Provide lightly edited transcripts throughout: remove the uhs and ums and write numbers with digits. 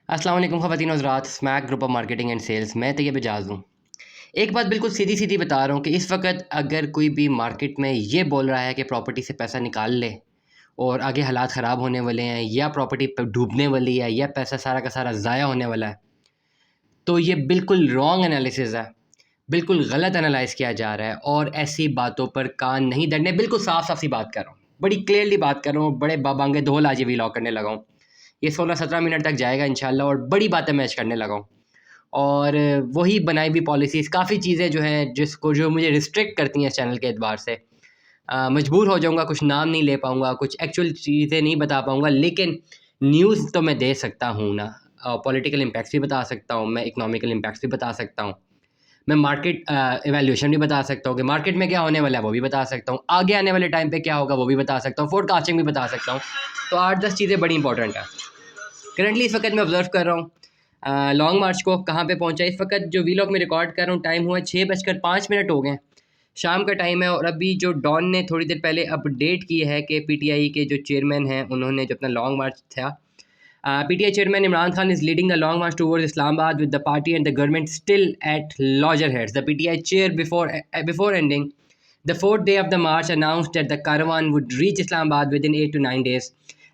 अस्सलाम वालेकुम ख़वातीन हज़रात, smack group of marketing and sales. मैं तैयब एजाज़ हूँ। एक बात बिल्कुल सीधी सीधी बता रहा हूँ कि इस वक्त अगर कोई भी मार्केट में ये बोल रहा है कि प्रॉपर्टी से पैसा निकाल ले और आगे हालात ख़राब होने वाले हैं या प्रॉपर्टी डूबने वाली है या पैसा सारा का सारा ज़ाया होने वाला है, तो ये बिल्कुल रॉन्ग एनालिसिस है। बिल्कुल गलत एनालाइज़ किया जा रहा है और ऐसी बातों पर कान नहीं दड़ने। बिल्कुल साफ साफ सी बात कर रहा हूँ, बड़ी क्लियरली बात कर रहा हूँ, बड़े बाबांगे धोल आज ये व्लॉग करने लगा हूँ। ये 16-17 मिनट तक जाएगा इंशाल्लाह और बड़ी बातें मैच करने लगा हूँ। और वही बनाई हुई पॉलिसीज़ काफ़ी चीज़ें जो हैं जो मुझे रिस्ट्रिक्ट करती हैं इस चैनल के एतबार से। मजबूर हो जाऊँगा, कुछ नाम नहीं ले पाऊँगा, कुछ एक्चुअल चीज़ें नहीं बता पाऊँगा, लेकिन न्यूज़ तो मैं दे सकता हूँ ना। पॉलिटिकल इम्पैक्ट्स भी बता सकता हूँ, मैं इकोनॉमिकल इम्पैक्ट्स भी बता सकता हूँ, मैं मार्केट इवैल्यूएशन भी बता सकता हूँ कि मार्केट में क्या होने वाला है वो भी बता सकता हूँ, आगे आने वाले टाइम पे क्या होगा वो भी बता सकता हूँ, फोरकास्टिंग भी बता सकता हूँ। तो 8-10 चीज़ें बड़ी इंपॉर्टेंट है। करंटली इस वक्त मैं ऑब्ज़र्व कर रहा हूँ लॉन्ग मार्च को कहाँ पे पहुँचा। इस वक्त जो वीलॉग में रिकॉर्ड कर रहा हूँ टाइम हुआ 6:05 हो गए, शाम का टाइम है। और अभी जो डॉन ने थोड़ी देर पहले अपडेट की है कि पीटीआई के जो चेयरमैन हैं उन्होंने जो अपना लॉन्ग मार्च था, PTI chairman Imran Khan is leading the long March towards Islamabad with the party and the government still at logger heads. The PTI chair before ending the fourth day of the march announced that the caravan would reach Islamabad within 8 to 9 days,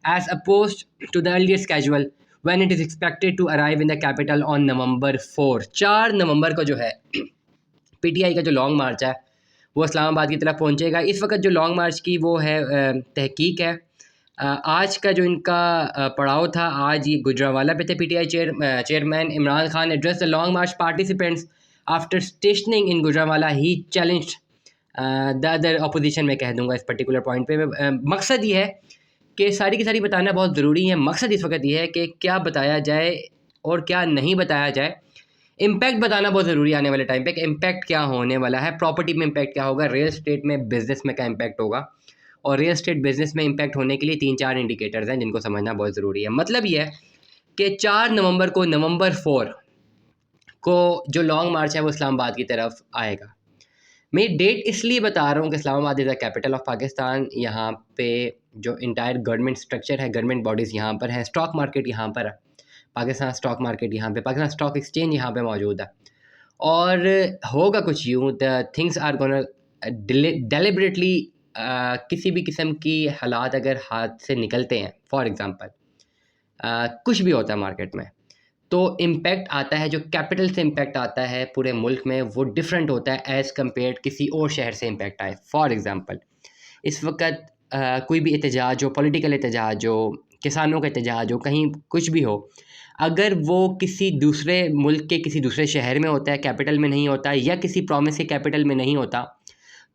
as opposed to the earlier schedule when it is expected to arrive in the capital on November 4। 4 नवंबर को जो है PTI का जो long मार्च है वो इस्लामाबाद की तरफ पहुंचेगा। इस वक्त जो लॉन्ग मार्च की वो है तहकीक है। आज का जो इनका पड़ाव था, आज ये गुजरांवाला पे थे। PTI chairman Imran Khan address the long March participants after stationing in Gujranwala. He challenged the other opposition. में कह दूंगा इस पर्टिकुलर पॉइंट पे। मकसद ये है कि सारी की सारी बताना बहुत ज़रूरी है। मकसद इस वक्त ये है कि क्या बताया जाए और क्या नहीं बताया जाए। इम्पैक्ट बताना बहुत ज़रूरी है आने वाले टाइम पे कि इम्पैक्ट क्या होने वाला है, प्रॉपर्टी में इम्पैक्ट क्या होगा, रियल एस्टेट में, बिज़नेस में क्या इम्पैक्ट होगा। और रियल एस्टेट बिज़नेस में इम्पैक्ट होने के लिए 3-4 इंडिकेटर्स हैं जिनको समझना बहुत ज़रूरी है। मतलब ये है कि 4 नवंबर को, नवंबर 4 को जो लॉन्ग मार्च है वो इस्लामाबाद की तरफ आएगा। मैं डेट इसलिए बता रहा हूँ कि Islamabad is the capital of Pakistan. यहाँ पे जो इंटायर गवर्नमेंट स्ट्रक्चर है, गवर्नमेंट बॉडीज़ यहाँ पर हैं, स्टॉक मार्केट यहाँ पर है, पाकिस्तान स्टॉक मार्केट यहाँ पे, पाकिस्तान स्टॉक एक्सचेंज यहाँ पे मौजूद है। और होगा कुछ यूँ, the things are gonna deliberately किसी भी किस्म की हालात अगर हाथ से निकलते हैं, फॉर एग्ज़ाम्पल कुछ भी होता है मार्केट में, तो इम्पैक्ट आता है, जो कैपिटल से इम्पैक्ट आता है पूरे मुल्क में, वो डिफरेंट होता है एज़ कम्पेयर्ड किसी और शहर से इम्पैक्ट आए। फॉर एग्ज़ाम्पल इस वक्त कोई भी एहतजाज हो, पॉलिटिकल एहतजाज हो, किसानों का एहतजाज हो, कहीं कुछ भी हो, अगर वो किसी दूसरे मुल्क के किसी दूसरे शहर में होता है, कैपिटल में नहीं होता, या किसी प्रोविंस के कैपिटल में नहीं होता,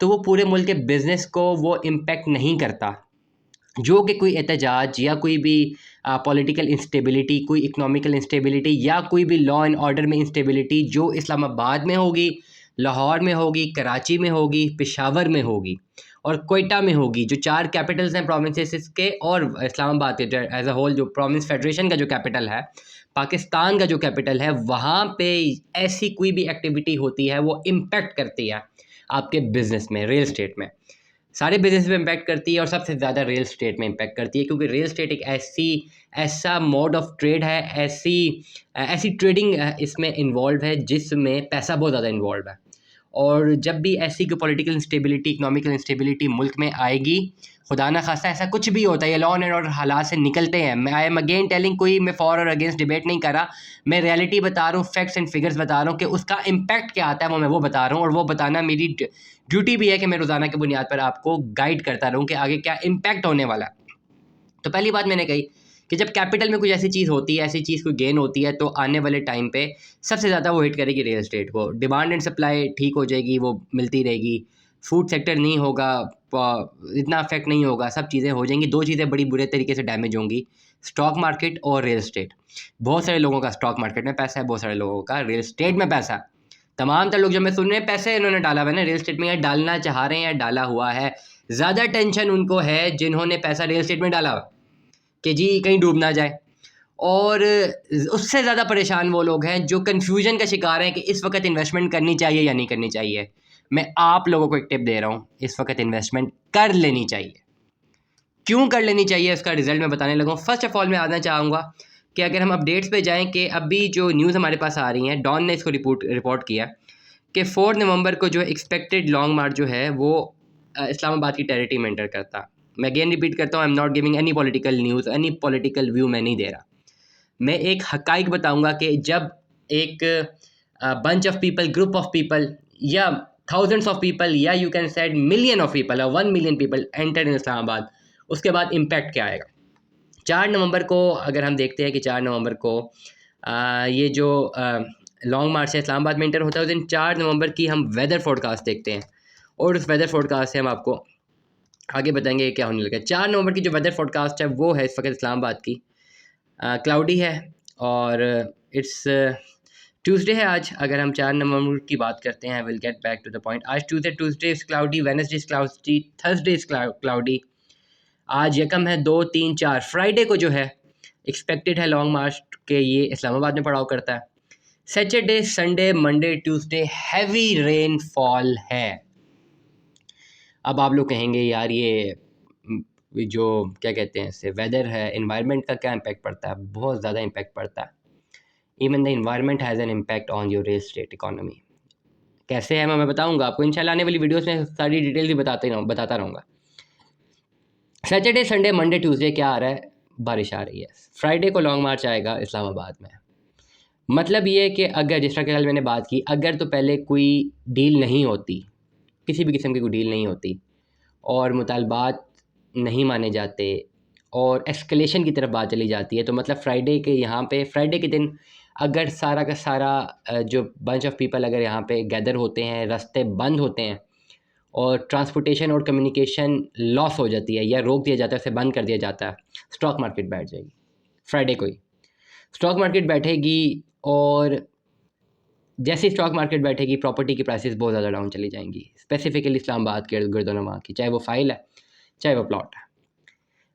तो वो पूरे मुल्क के बिज़नेस को वो इम्पैक्ट नहीं करता। जो कि कोई एहतजाज या कोई भी पॉलिटिकल इंस्टेबिलिटी, कोई इकोनॉमिकल इंस्टेबिलिटी या कोई भी लॉ एंड ऑर्डर में इंस्टेबिलिटी जो इस्लामाबाद में होगी, लाहौर में होगी, कराची में होगी, पेशावर में होगी और कोयटा में होगी, जो 4 कैपिटल्स हैं प्रोविंसेस के, और इस्लामाबाद के एज अ होल जो प्रोविंस फेडरेशन का जो कैपिटल है, पाकिस्तान का जो कैपिटल है, वहाँ पे ऐसी कोई भी एक्टिविटी होती है वो इम्पेक्ट करती है आपके बिज़नेस में, रियल स्टेट में। सारे बिज़नेस में इम्पैक्ट करती है और सबसे ज़्यादा रियल स्टेट में इम्पैक्ट करती है, क्योंकि रियल स्टेट एक ऐसा मोड ऑफ ट्रेड है, ऐसी ट्रेडिंग इसमें इन्वॉल्व है जिसमें पैसा बहुत ज़्यादा इन्वॉल्व है। और जब भी ऐसी कोई पॉलिटिकल इंस्टेबिलिटी, इकोनॉमिकल इंस्टेबिलिटी मुल्क में आएगी, खुदा ना खास्ता ऐसा कुछ भी होता है, ये लॉ एंड ऑर्डर हालात से निकलते हैं। मैं आई एम अगेन टेलिंग, कोई मैं फॉर और अगेंस्ट डिबेट नहीं कर रहा, मैं रियलिटी बता रहा हूँ, फैक्ट्स एंड फिगर्स बता रहा हूँ कि उसका इम्पैक्ट क्या आता है, मैं वो बता रहा हूँ। और वो बताना मेरी ड्यूटी भी है कि मैं रोज़ाना की बुनियाद पर आपको गाइड करता रहूँ कि आगे क्या इम्पैक्ट होने वाला है। तो पहली बात मैंने कही कि जब कैपिटल में कुछ ऐसी चीज़ होती है, ऐसी चीज़ कोई गेन होती है, तो आने वाले टाइम पे सबसे ज़्यादा वो हिट करेगी रियल एस्टेट को। डिमांड एंड सप्लाई ठीक हो जाएगी, वो मिलती रहेगी। फूड सेक्टर नहीं होगा, इतना अफेक्ट नहीं होगा, सब चीज़ें हो जाएंगी। 2 चीज़ें बड़ी बुरे तरीके से डैमेज होंगी, स्टॉक मार्केट और रियल एस्टेट। बहुत सारे लोगों का स्टॉक मार्केट में पैसा है, बहुत सारे लोगों का रियल एस्टेट में पैसा है। तमाम तर लोग जो मैं सुन रहे हैं पैसे इन्होंने डाला हुआ है ना रियल एस्टेट में, या डालना चाह रहे हैं या डाला हुआ है। ज़्यादा टेंशन उनको है जिन्होंने पैसा रियल एस्टेट में डाला हुआ कि जी कहीं डूब ना जाए। और उससे ज़्यादा परेशान वो लोग हैं जो कन्फ्यूजन का शिकार हैं कि इस वक्त इन्वेस्टमेंट करनी चाहिए या नहीं करनी चाहिए। मैं आप लोगों को एक टिप दे रहा हूँ, इस वक्त इन्वेस्टमेंट कर लेनी चाहिए। क्यों कर लेनी चाहिए, इसका रिजल्ट मैं बताने लगा हूँ। फर्स्ट ऑफ ऑल मैं आना चाहूँगा कि अगर हम अपडेट्स पे जाएं कि अभी जो न्यूज़ हमारे पास आ रही हैं, डॉन ने इसको रिपोर्ट किया कि 4 नवंबर को जो एक्सपेक्टेड लॉन्ग मार्च जो है वो इस्लामाबाद की टेरिटरी में एंटर करता। मैं अगेन रिपीट करता हूँ, I am not giving any political news, any political view मैं नहीं दे रहा। मैं एक हकाइक बताऊंगा कि जब एक bunch of people, group of people या थाउजेंड्स ऑफ पीपल या you can said million of people और 1 million people enter in Islamabad, उसके बाद इम्पैक्ट क्या आएगा। 4 नवंबर को अगर हम देखते हैं कि 4 नवंबर को ये जो लॉन्ग मार्च है इस्लामाबाद में इंटर होता है, उस दिन 4 नवंबर की हम वेदर फोरकास्ट देखते हैं और उस वेदर फोरकास्ट से हम आपको आगे बताएंगे क्या होने लगा। 4 नवंबर की जो वेदर फोरकास्ट है वो है इस वक्त इस्लामाबाद की, क्लाउडी है और इट्स ट्यूसडे है आज। अगर हम 4 नवंबर की बात करते हैं, will get back to the point. आज Tuesday is cloudy, Wednesday is cloudy, Thursday is cloudy. आज यकम है, 2, 3, 4 फ्राइडे को जो है एक्सपेक्टेड है लॉन्ग मार्च के ये इस्लामाबाद में पड़ाव करता है। Saturday, Sunday, Monday, Tuesday heavy rainfall है। अब आप लोग कहेंगे यार ये जो क्या कहते हैं इससे वेदर है, इन्वायरमेंट का क्या इम्पैक्ट पड़ता है? बहुत ज़्यादा इम्पैक्ट पड़ता है। Even the environment has an impact on your real estate economy. कैसे है मैं बताऊंगा आपको इंशाल्लाह, आने वाली वीडियोस में सारी डिटेल भी बताता रहूँगा। सैटरडे, संडे, मंडे, ट्यूसडे क्या आ रहा है? बारिश आ रही है। फ्राइडे को लॉन्ग मार्च आएगा इस्लामाबाद में। मतलब ये कि अगर जिस तरह के कल मैंने बात की, अगर तो पहले कोई डील नहीं होती, किसी भी किस्म की कोई डील नहीं होती और मुतालबात नहीं माने जाते और एस्केलेशन की तरफ बात चली जाती है, तो मतलब फ्राइडे के यहाँ पे फ्राइडे के दिन अगर सारा का सारा जो बंच ऑफ पीपल अगर यहाँ पे गैदर होते हैं, रास्ते बंद होते हैं और ट्रांसपोर्टेशन और कम्युनिकेशन लॉस हो जाती है या रोक दिया जाता है, उसे बंद कर दिया जाता है, स्टॉक मार्केट बैठ जाएगी। फ्राइडे को ही स्टॉक मार्केट बैठेगी और जैसे स्टॉक मार्केट बैठेगी प्रॉपर्टी की प्राइसेस बहुत ज़्यादा डाउन चली जाएंगी, स्पेसिफिकली इस्लामाबाद के इर्द गिर्द वहाँ की, चाहे वो फाइल है चाहे वो प्लॉट है,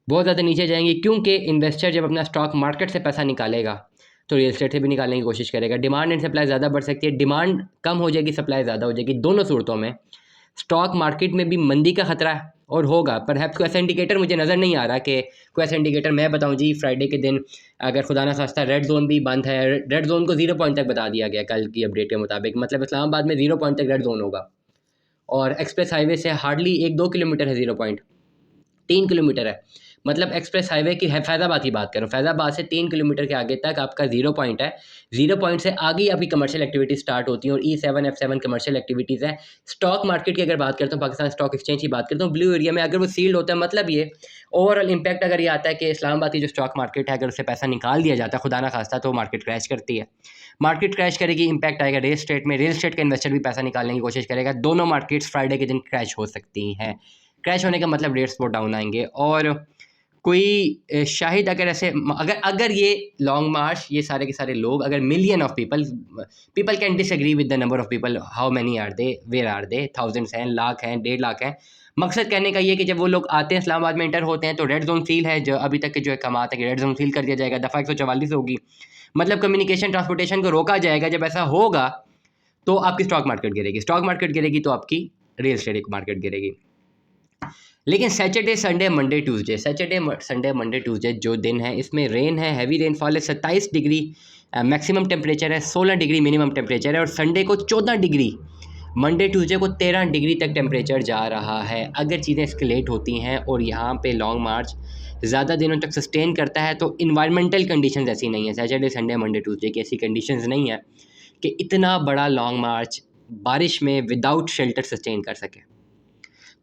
बहुत ज़्यादा नीचे जाएंगी। क्योंकि इन्वेस्टर जब अपना स्टॉक मार्केट से पैसा निकालेगा तो रियल एस्टेट से भी निकालने की कोशिश करेगा। डिमांड एंड सप्लाई ज़्यादा बढ़ सकती है, डिमांड कम हो जाएगी, सप्लाई ज़्यादा हो जाएगी। दोनों सूरतों में स्टॉक मार्केट में भी मंदी का खतरा है और होगा। परहैप्स कोई ऐसा इंडिकेटर मुझे नज़र नहीं आ रहा कि कोई ऐसा इंडिकेटर मैं बताऊं जी फ्राइडे के दिन अगर खुदा ना खास्ता रेड जोन भी बंद है, रेड जोन को 0 पॉइंट तक बता दिया गया कल की अपडेट के मुताबिक, मतलब इस्लामाबाद में 0 पॉइंट तक रेड जोन होगा और एक्सप्रेस हाईवे से हार्डली 1-2 किलोमीटर है 0 पॉइंट, 3 किलोमीटर है। मतलब एक्सप्रेस हाईवे की है, फैज़ाबाद की बात करूँ, फैज़ाबाद से 3 किलोमीटर के आगे तक आपका 0 पॉइंट है। 0 पॉइंट से आगे ही आपकी कमर्शियल एक्टिविटीज़ स्टार्ट होती हैं और E7 F7 कमर्शियल एक्टिविटीज़ हैं। स्टॉक मार्केट की अगर बात करता हूँ, पाकिस्तान स्टॉक एक्सचेंज की बात करता हूँ, ब्लू एरिया में अगर वो सील्ड होता है, मतलब ये ओवरऑल इम्पैक्ट अगर ये आता है कि इस्लामाबाद की जो स्टॉक मार्केट है अगर उससे पैसा निकाल दिया जाता है खुदा ना खास्ता, तो मार्केट क्रैश करती है। मार्केट क्रैश करेगी, इम्पैक्ट आएगा रियल एस्टेट में, रियल एस्टेट का इन्वेस्टर भी पैसा निकालने की कोशिश करेगा। दोनों मार्केट्स फ्राइडे के दिन क्रैश हो सकती हैं। क्रैश होने का मतलब रेट्स बहुत डाउन आएंगे और कोई शायद अगर ऐसे अगर ये लॉन्ग मार्च, ये सारे के सारे लोग, अगर million of people can disagree with the number of people, how many are they, where are they, thousands हैं, लाख हैं, 1.5 लाख हैं। मकसद कहने का ये कि जब वो लोग आते हैं इस्लामाबाद में एंटर होते हैं तो रेड जोन सील है, जो अभी तक के जो है कमात है कि रेड जोन सील कर दिया जाएगा, दफ़ा 144 होगी, मतलब कम्युनिकेशन ट्रांसपोर्टेशन को रोका जाएगा। जब ऐसा होगा तो आपकी स्टॉक मार्केट गिरेगी, स्टॉक मार्केट गिरेगी तो आपकी रियल एस्टेट मार्केट गिरेगी। लेकिन Saturday, Sunday, Monday, Tuesday, Saturday, Sunday, Monday, Tuesday जो दिन है इसमें रेन है, हैवी रेनफॉल है। 27 डिग्री मैक्सिमम टेम्परेचर है, 16 डिग्री मिनिमम टेम्परेचर है और संडे को 14 डिग्री, मंडे ट्यूसडे को 13 डिग्री तक टेम्परेचर जा रहा है। अगर चीज़ें एस्केलेट होती हैं और यहाँ पे लॉन्ग मार्च ज़्यादा दिनों तक सस्टेन करता है तो इन्वायरमेंटल कंडीशंस ऐसी नहीं है, सैटरडे, संडे, मंडे, ट्यूसडे की ऐसी कंडीशंस नहीं है कि इतना बड़ा लॉन्ग मार्च बारिश में विदाउट शेल्टर सस्टेन कर सके।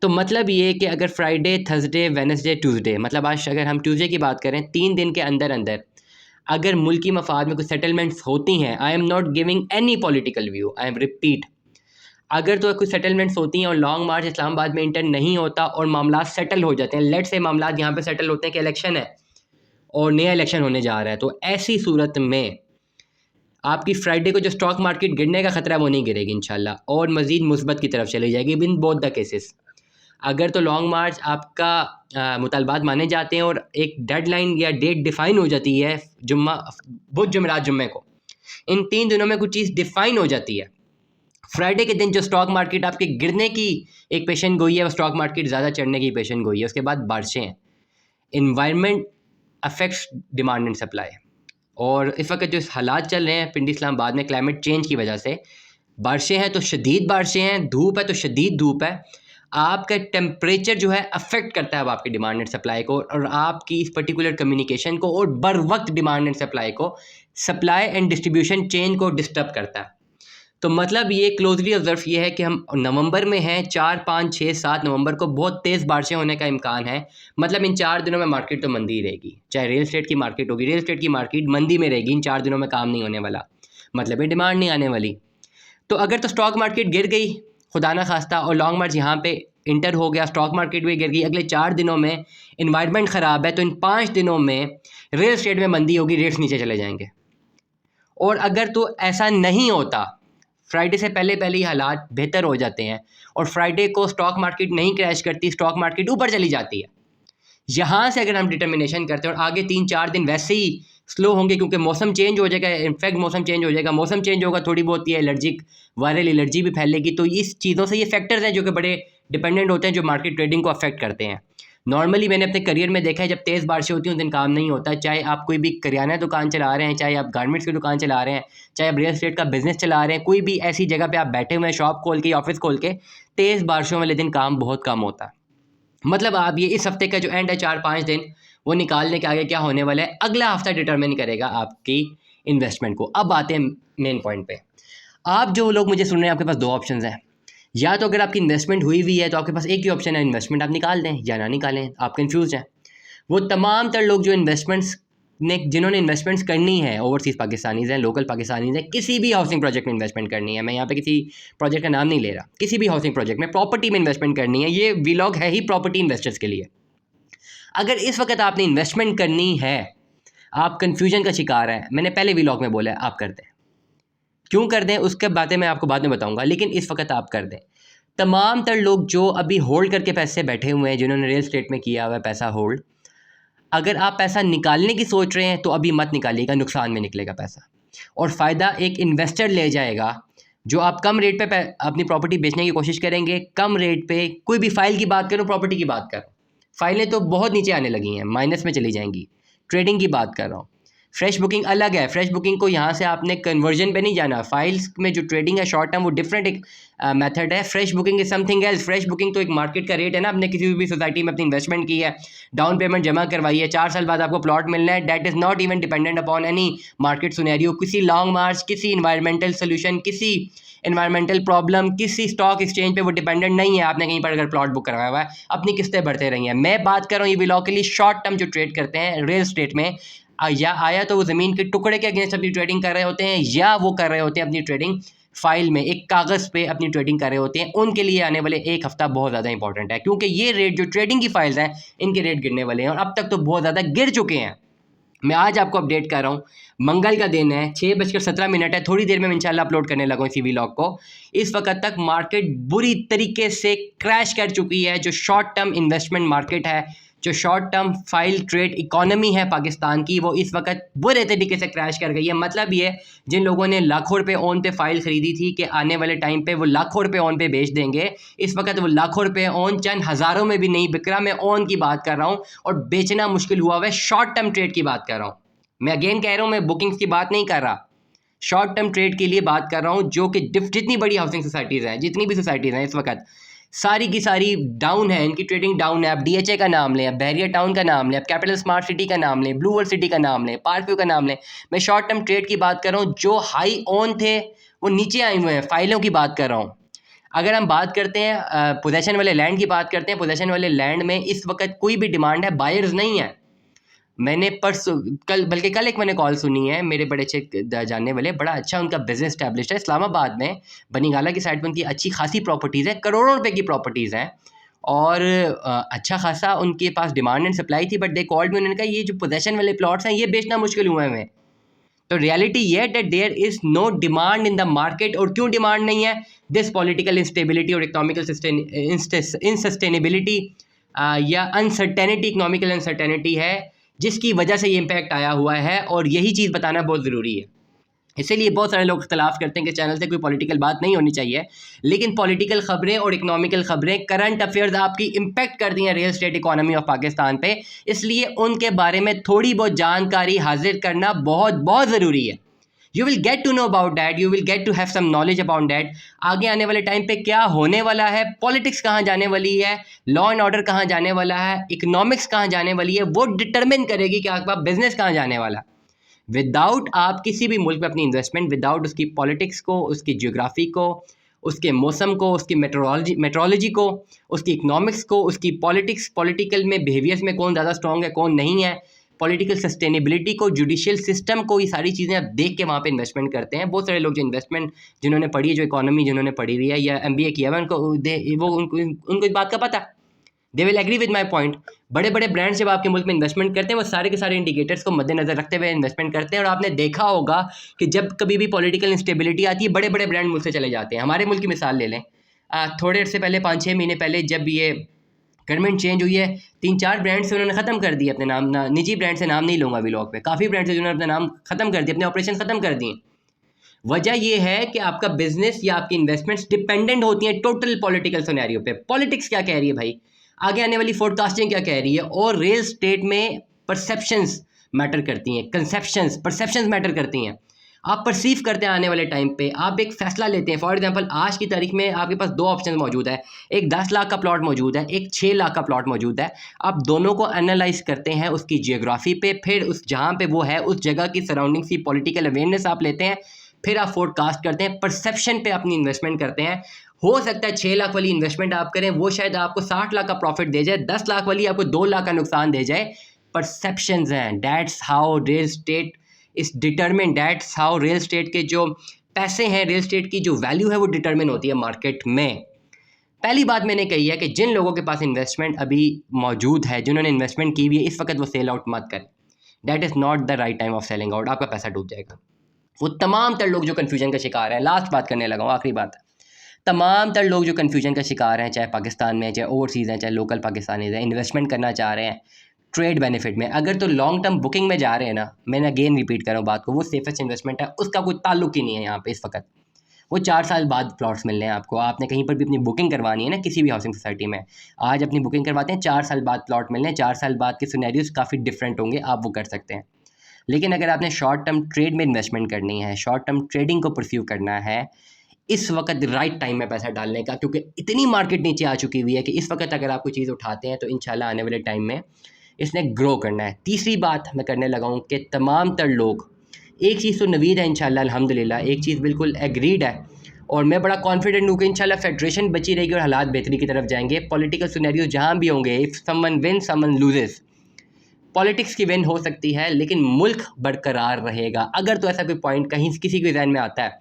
तो मतलब ये कि अगर फ्राइडे, थर्सडे, वेडनेसडे, ट्यूसडे, मतलब आज अगर हम ट्यूसडे की बात करें, 3 दिन के अंदर अंदर अगर मुल्की मफाद में कुछ सेटलमेंट्स होती हैं, I am not giving any political view, I am repeat, अगर तो कुछ सेटलमेंट्स होती हैं और लॉन्ग मार्च इस्लामाबाद में इंटर नहीं होता और मामला सेटल हो जाते हैं, लेट से मामला यहाँ पे सेटल होते हैं कि इलेक्शन है और नया इलेक्शन होने जा रहा है, तो ऐसी सूरत में आपकी फ्राइडे को जो स्टॉक मार्केट गिरने का खतरा है वो नहीं गिरेगी इंशाल्लाह, और मज़ीद मुस्बत की तरफ चली जाएगी बिन बोथ द केसेस। अगर तो लॉन्ग मार्च आपका मुतालबात माने जाते हैं और एक डेडलाइन या डेट डिफ़ाइन हो जाती है, जुम्मा, बुध, जुमेरात, जुम्मे को, इन 3 दिनों में कुछ चीज़ डिफ़ाइन हो जाती है, फ्राइडे के दिन जो स्टॉक मार्केट आपके गिरने की एक पेशन गोई है, वो स्टॉक मार्केट ज़्यादा चढ़ने की पेशन गोई है। उसके बाद बारिशें हैं, environment affects demand and supply, और इस वक्त जो हालात चल रहे हैं पिंडी इस्लामाबाद में क्लाइमेट चेंज की वजह से, बारिशें हैं तो शदीद बारिशें हैं, धूप है तो शदीद धूप है, आपका टेम्परेचर जो है अफेक्ट करता है अब आपकी डिमांड एंड सप्लाई को, और आपकी इस पर्टिकुलर कम्युनिकेशन को, और बर वक्त डिमांड एंड सप्लाई को, सप्लाई एंड डिस्ट्रीब्यूशन चेन को डिस्टर्ब करता है। तो मतलब ये क्लोजली ऑब्जर्व ये है कि हम नवंबर में हैं, 4, 5, 6, 7 नवंबर को बहुत तेज़ बारिशें होने का इम्कान है। मतलब इन 4 दिनों में मार्केट तो मंदी ही रहेगी, चाहे रियल एस्टेट की मार्केट होगी, रियल एस्टेट की मार्केट मंदी में रहेगी, इन 4 दिनों में काम नहीं होने वाला, मतलब ये डिमांड नहीं आने वाली। तो अगर तो स्टॉक मार्केट गिर गई खुदा ना खास्ता और लॉन्ग मार्च यहाँ पे इंटर हो गया, स्टॉक मार्केट भी गिर गई, अगले 4 दिनों में इन्वायरमेंट ख़राब है, तो इन 5 दिनों में रियल एस्टेट में मंदी होगी, रेट्स नीचे चले जाएंगे। और अगर तो ऐसा नहीं होता, फ्राइडे से पहले पहले ही हालात बेहतर हो जाते हैं और फ्राइडे को स्टॉक मार्केट नहीं क्रैश करती, स्टॉक मार्केट ऊपर चली जाती है, यहाँ से अगर हम डिटर्मिनेशन करते हैं और आगे 3-4 दिन वैसे ही स्लो होंगे क्योंकि मौसम चेंज हो जाएगा, इनफैक्ट मौसम चेंज हो जाएगा, मौसम चेंज होगा, थोड़ी बहुत ये एलर्जिक वायरल एलर्जी भी फैलेगी। तो इस चीज़ों से ये फैक्टर्स हैं जो कि बड़े डिपेंडेंट होते हैं, जो मार्केट ट्रेडिंग को अफेक्ट करते हैं। नॉर्मली मैंने अपने करियर में देखा है जब तेज़ बारिशें होती हैं उस दिन काम नहीं होता, चाहे आप कोई भी करियाना दुकान चला रहे हैं, चाहे आप गारमेंट्स की दुकान चला रहे हैं, चाहे आप रियल एस्टेट का बिजनेस चला रहे हैं, कोई भी ऐसी जगह पे आप बैठे हुए हैं शॉप खोल के, ऑफिस खोल के, तेज़ बारिशों वाले दिन काम बहुत कम होता है। मतलब आप ये इस हफ्ते का जो एंड है 4-5 दिन, वो निकालने के आगे क्या होने वाला है अगला हफ्ता डिटरमिन करेगा आपकी इन्वेस्टमेंट को। अब आते हैं मेन पॉइंट पे। आप जो लोग मुझे सुन रहे हैं, आपके पास 2 ऑप्शंस हैं। या तो अगर आपकी इन्वेस्टमेंट हुई हुई है तो आपके पास एक ही ऑप्शन है, इन्वेस्टमेंट आप निकाल दें या ना निकालें, आप कंफ्यूज हैं। वो तमाम तर लोग जो इन्वेस्टमेंट्स ने जिन्होंने इन्वेस्टमेंट्स करनी है, ओवरसीज़ पाकिस्तानीज़ हैं, लोकल पाकिस्तानीज़ हैं, किसी भी हाउसिंग प्रोजेक्ट में इन्वेस्टमेंट करनी है, मैं यहाँ पे किसी प्रोजेक्ट का नाम नहीं ले रहा, किसी भी हाउसिंग प्रोजेक्ट में प्रॉपर्टी में इन्वेस्टमेंट करनी है, ये व्लॉग है ही प्रॉपर्टी इन्वेस्टर्स के लिए। अगर इस वक्त आपने इन्वेस्टमेंट करनी है, आप कन्फ्यूजन का शिकार हैं, मैंने पहले व्लॉग में बोला है आप कर दें, क्यों कर दें उसके बातें मैं आपको बाद में बताऊंगा, लेकिन इस वक्त आप कर दें। तमाम तर लोग जो अभी होल्ड करके पैसे बैठे हुए हैं, जिन्होंने रियल एस्टेट में किया हुआ है पैसा होल्ड, अगर आप पैसा निकालने की सोच रहे हैं तो अभी मत निकालिएगा, नुकसान में निकलेगा पैसा, और फ़ायदा एक इन्वेस्टर ले जाएगा। जो आप कम रेट पे अपनी प्रॉपर्टी बेचने की कोशिश करेंगे, कम रेट पे, कोई भी फाइल की बात करो, प्रॉपर्टी की बात करो, फाइलें तो बहुत नीचे आने लगी हैं, माइनस में चली जाएंगी। ट्रेडिंग की बात कर रहा हूँ, फ्रेश बुकिंग अलग है, फ्रेश बुकिंग को यहाँ से आपने कन्वर्जन पे नहीं जाना, फाइल्स में जो ट्रेडिंग है शॉर्ट टर्म वो डिफरेंट एक मेथड है, fresh booking is something else. Fresh booking तो एक मार्केट का रेट है ना, आपने किसी भी सोसाइटी में अपनी इन्वेस्टमेंट की है, डाउन पेमेंट जमा करवाई है, 4 साल बाद आपको प्लॉट मिलना है, that is not even dependent upon any market scenario, किसी लॉन्ग मार्च, किसी इन्वायरमेंटल सोल्यूशन, किसी इन्वायरमेंटल प्रॉब्लम, किसी स्टॉक एक्सचेंज पे वो डिपेंडेंट नहीं है। आपने कहीं पर अगर प्लॉट बुक करवाया हुआ है, अपनी किस्तें भरते रही हैं। मैं बात कर रहा हूँ ये व्लॉग के लिए शॉर्ट टर्म जो ट्रेड करते हैं रियल एस्टेट में, या आया तो वो ज़मीन के टुकड़े के अगेंस्ट अपनी ट्रेडिंग कर रहे होते हैं, या वो कर रहे होते हैं अपनी ट्रेडिंग फाइल में, एक कागज़ पे अपनी ट्रेडिंग कर रहे होते हैं, उनके लिए आने वाले एक हफ्ता बहुत ज़्यादा इंपॉर्टेंट है, क्योंकि ये रेट जो ट्रेडिंग की फाइल्स हैं इनके रेट गिरने वाले हैं, और अब तक तो बहुत ज़्यादा गिर चुके हैं। मैं आज आपको अपडेट कर रहा हूँ, मंगल का दिन है, 6:17 है, थोड़ी देर में इंशाल्लाह अपलोड करने लगा इसी व्लॉग को। इस वक्त तक मार्केट बुरी तरीके से क्रैश कर चुकी है। जो शॉर्ट टर्म इन्वेस्टमेंट मार्केट है, जो short term file trade economy है पाकिस्तान की, वो इस वक्त बुरे तरीके से क्रैश कर गई है। मतलब ये, जिन लोगों ने लाखों रुपए ऑन पे फाइल ख़रीदी थी कि आने वाले टाइम पे वो लाखों रुपए ऑन पे बेच देंगे, इस वक्त वो लाखों रुपए ऑन चंद हज़ारों में भी नहीं बिक रहा। मैं ऑन की बात कर रहा हूँ और बेचना मुश्किल हुआ हुआ है, शॉर्ट टर्म ट्रेड की बात कर रहा हूँ। मैं अगेन कह रहा हूँ, मैं बुकिंग्स की बात नहीं कर रहा, शॉर्ट टर्म ट्रेड के लिए बात कर रहा हूँ, जो कि जितनी बड़ी हाउसिंग सोसाइटीज़ हैं, जितनी भी सोसाइटीज़ हैं इस वक्त सारी की सारी डाउन है, इनकी ट्रेडिंग डाउन है। आप डीएचए का नाम लें, आप बहरिया टाउन का नाम लें, आप कैपिटल स्मार्ट सिटी का नाम लें, ब्लू वर्ल्ड सिटी का नाम लें, पार्क व्यू का नाम लें, मैं शॉर्ट टर्म ट्रेड की बात कर रहा हूँ। जो हाई ऑन थे वो नीचे आए हुए हैं, फाइलों की बात कर रहा हूँ। अगर हम बात करते हैं पोजेशन वाले लैंड की बात करते हैं, पोजेशन वाले लैंड में इस वक्त कोई भी डिमांड है, बायर्स नहीं है। मैंने बल्कि कल एक मैंने कॉल सुनी है, मेरे बड़े अच्छे जानने वाले, बड़ा अच्छा उनका बिजनेस स्टैब्लिश्ड है इस्लामाबाद में, बनीगाला की साइड में उनकी अच्छी खासी प्रॉपर्टीज़ है, करोड़ों रुपए की प्रॉपर्टीज़ हैं, और अच्छा खासा उनके पास डिमांड एंड सप्लाई थी, बट दे कॉल्ड में, उन्होंने कहा ये जो पोजेशन वाले प्लॉट्स हैं ये बेचना मुश्किल हुआ है हमें। तो रियलिटी ये है that there is no demand in the market. और क्यों डिमांड नहीं है? दिस पॉलिटिकल इंस्टेबिलिटी और इकोनॉमिकल इनसस्टेनेबिलिटी या अनसर्टेनिटी, इकोनॉमिकल अनसर्टेनिटी है जिसकी वजह से ये इम्पैक्ट आया हुआ है, और यही चीज़ बताना बहुत ज़रूरी है। इसीलिए बहुत सारे लोग इख्तलाफ करते हैं कि चैनल से कोई पॉलिटिकल बात नहीं होनी चाहिए, लेकिन पॉलिटिकल ख़बरें और इकोनॉमिकल ख़बरें, करंट अफेयर्स आपकी इम्पेक्ट करती हैं real estate economy of Pakistan पे, इसलिए उनके बारे में थोड़ी बहुत जानकारी हासिल करना बहुत बहुत ज़रूरी है। You will get to know about that, you will get to have some knowledge about that. आगे आने वाले टाइम पे क्या होने वाला है, पॉलिटिक्स कहाँ जाने वाली है, लॉ एंड ऑर्डर कहाँ जाने वाला है, इकोनॉमिक्स कहाँ जाने वाली है, वो डिटरमिन करेगी कि आपका बिजनेस कहाँ जाने वाला है। विदाउट आप किसी भी मुल्क में अपनी इन्वेस्टमेंट, विदाउट उसकी पॉलिटिक्स को, उसकी जियोग्राफी को, उसके मौसम को, उसकी मेट्रोलॉजी को, उसकी इकनॉमिक्स को, उसकी पॉलिटिक्स, पॉलिटिकल में बिहेवियर्स में कौन ज़्यादा स्ट्रॉन्ग है कौन नहीं है, पॉलिटिकल सस्टेनेबिलिटी को, जुडिशियल सिस्टम को, ये सारी चीज़ें आप देख के वहाँ पे इन्वेस्टमेंट करते हैं। बहुत सारे लोग जो इन्वेस्टमेंट जिन्होंने पढ़ी है, जो इकोनॉमी जिन्होंने पढ़ी हुई है या MBA किया हुआ है, उनको इस बात का पता है, they will agree with my point. बड़े बड़े ब्रांड्स जब आपके मुल्क में इन्वेस्टमेंट करते हैं, वो सारे के सारे इंडिकेटर्स को मद्देनजर रखते हुए इन्वेस्टमेंट करते हैं। और आपने देखा होगा कि जब कभी भी पॉलिटिकल इंस्टेबिलिटी आती है, बड़े बड़े ब्रांड मुल्क से चले जाते हैं। हमारे मुल्क की मिसाल ले लें, थोड़े अर्से पहले 5-6 महीने पहले जब ये गवर्नमेंट चेंज हुई है, 3-4 ब्रांड से उन्होंने ख़त्म कर दिए अपने नाम, निजी ब्रांड से नाम नहीं लूँगा व्लॉग पे, काफ़ी ब्रांड से जिन्होंने अपने नाम ख़त्म कर दिए, अपने ऑपरेशन ख़त्म कर दिए। वजह यह है कि आपका बिजनेस या आपकी इन्वेस्टमेंट्स डिपेंडेंट होती हैं टोटल पॉलिटिकल सिनेरियो पे। पॉलिटिक्स क्या कह रही है भाई, आगे आने वाली फोरकास्टिंग क्या कह रही है, और रियल स्टेट में परसेप्शंस मैटर करती हैं, कंसेप्शंस, परसेप्शंस मैटर करती हैं। आप परसीव करते हैं आने वाले टाइम पे, आप एक फ़ैसला लेते हैं। फॉर एग्जांपल आज की तारीख में आपके पास 2 ऑप्शन मौजूद है, एक 10 लाख का प्लॉट मौजूद है, एक 6 लाख का प्लॉट मौजूद है। आप दोनों को एनालाइज करते हैं उसकी जियोग्राफी पे, फिर उस जहाँ पे वो है उस जगह की सराउंडिंग्स की पॉलिटिकल अवेयरनेस आप लेते हैं, फिर आप फोरकास्ट करते हैं, परसेप्शन पे अपनी इन्वेस्टमेंट करते हैं। हो सकता है 6 लाख वाली इन्वेस्टमेंट आप करें, वो शायद आपको 60 लाख का प्रॉफिट दे जाए, 10 लाख वाली आपको 2 लाख का नुकसान दे जाए। परसेप्शंस हैं, that's how real estate is determine, that's how real estate के जो पैसे हैं, रियल स्टेट की जो वैल्यू है वो डिटरमिन होती है मार्केट में। पहली बात मैंने कही है कि जिन लोगों के पास इन्वेस्टमेंट अभी मौजूद है, जिन्होंने इन्वेस्टमेंट की हुई है, इस वक्त वो सेल आउट मत करें। That is not the right time of selling out, आपका पैसा डूब जाएगा। वो तमाम तर लोग जो कन्फ्यूजन का शिकार हैं, लास्ट बात करने लगा हूँ, आखिरी बात, तमाम तर लोग जो कन्फ्यूजन का शिकार हैं, चाहे पाकिस्तान में, चाहे ओवरसीज़ हैं, चाहे लोकल पाकिस्तानीज़ हैं, इन्वेस्टमेंट करना चाह रहे हैं ट्रेड बेनिफिट में, अगर तो लॉन्ग टर्म बुकिंग में जा रहे हैं ना, मैंने अगेन रिपीट कर रहा हूँ बात को, वो सेफेस्ट इन्वेस्टमेंट है, उसका कोई ताल्लुक ही नहीं है यहाँ पे इस वक्त। वो 4 साल बाद प्लॉट्स मिलने हैं आपको, आपने कहीं पर भी अपनी बुकिंग करवानी है ना, किसी भी हाउसिंग सोसाइटी में, आज अपनी बुकिंग करवाते हैं, 4 साल बाद प्लॉट मिलने हैं, 4 साल बाद के सिनेरियोज काफ़ी डिफरेंट होंगे, आप वो कर सकते हैं। लेकिन अगर आपने शॉर्ट टर्म ट्रेड में इन्वेस्टमेंट करनी है, शॉर्ट टर्म ट्रेडिंग को परस्यू करना है, इस वक्त राइट टाइम में पैसा डालने का, क्योंकि इतनी मार्केट नीचे आ चुकी हुई है कि इस वक्त अगर आप कोई चीज़ उठाते हैं तो इंशाल्लाह आने वाले टाइम में इसने ग्रो करना है। तीसरी बात मैं करने लगा हूँ कि तमाम तर लोग, एक चीज़ तो नवीद है इंशाल्लाह अल्हम्दुलिल्लाह, एक चीज़ बिल्कुल एग्रीड है, और मैं बड़ा कॉन्फिडेंट हूँ कि इंशाल्लाह फेडरेशन बची रहेगी और हालात बेहतरी की तरफ जाएंगे। पॉलिटिकल सिनेरियो जहाँ भी होंगे, if someone win someone loses, politics की विन हो सकती है लेकिन मुल्क बरकरार रहेगा। अगर तो ऐसा कोई पॉइंट कहीं किसी के जहन में आता है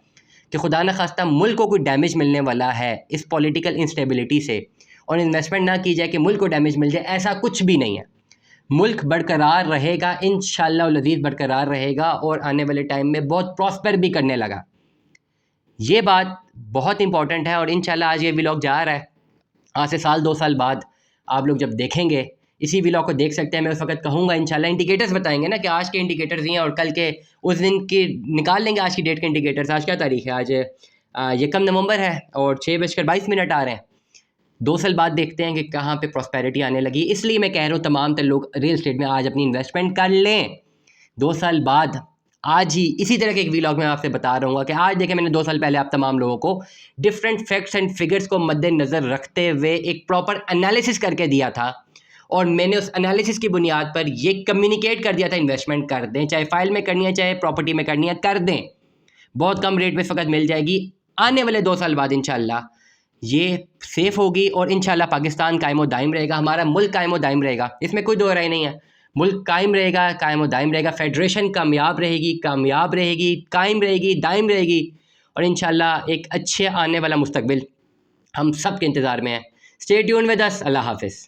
कि खुदा न खास्ता मुल्क को कोई डैमेज मिलने वाला है इस पॉलिटिकल इंस्टेबिलिटी से, और इन्वेस्टमेंट ना की जाए कि मुल्क को डैमेज मिल जाए, ऐसा कुछ भी नहीं है। मुल्क बरकरार रहेगा इंशाअल्लाह अज़ीज़, बरकरार रहेगा और आने वाले टाइम में बहुत प्रॉस्पर भी करने लगा। ये बात बहुत इंपॉर्टेंट है, और इंशाल्लाह आज ये व्लॉग जा रहा है, आज से साल 2 साल बाद आप लोग जब देखेंगे इसी व्लॉग को देख सकते हैं, मैं उस वक्त कहूँगा इंशाल्लाह इंडिकेटर्स बताएंगे ना कि आज के इंडिकेटर्स ये हैं, और कल के उस दिन के निकाल लेंगे आज की डेट के इंडिकेटर्स। आज क्या तारीख है, आज 1 नवंबर है और 6:22 आ रहे हैं। 2 साल बाद देखते हैं कि कहाँ पे प्रॉस्पेरिटी आने लगी। इसलिए मैं कह रहा हूँ तमाम तर लोग रियल स्टेट में आज अपनी इन्वेस्टमेंट कर लें। 2 साल बाद आज ही इसी तरह के एक व्लॉग में आपसे बता रहा हूँ कि आज देखें, मैंने 2 साल पहले आप तमाम लोगों को डिफरेंट फैक्ट्स एंड फिगर्स को मद्देनज़र रखते हुए एक प्रॉपर एनालिसिस करके दिया था, और मैंने उस एनालिसिस की बुनियाद पर ये कम्युनिकेट कर दिया था इन्वेस्टमेंट कर दें, चाहे फाइल में करनी है चाहे प्रॉपर्टी में करनी है, कर दें, बहुत कम रेट पे इस वक्त मिल जाएगी। आने वाले 2 साल बाद इंशाल्लाह ये सेफ़ होगी और इंशाल्लाह पाकिस्तान कायम दायम रहेगा, हमारा मुल्क कायम दायम रहेगा, इसमें कोई दो राय नहीं है। मुल्क कायम रहेगा, कायम दायम रहेगा, फेडरेशन कामयाब रहेगी, कामयाब रहेगी, कायम रहेगी, दायम रहेगी, और इंशाल्लाह एक अच्छे आने वाला मुस्तकबिल हम सब के इंतज़ार में है। Stay tuned with us. अल्लाह हाफ़िज़।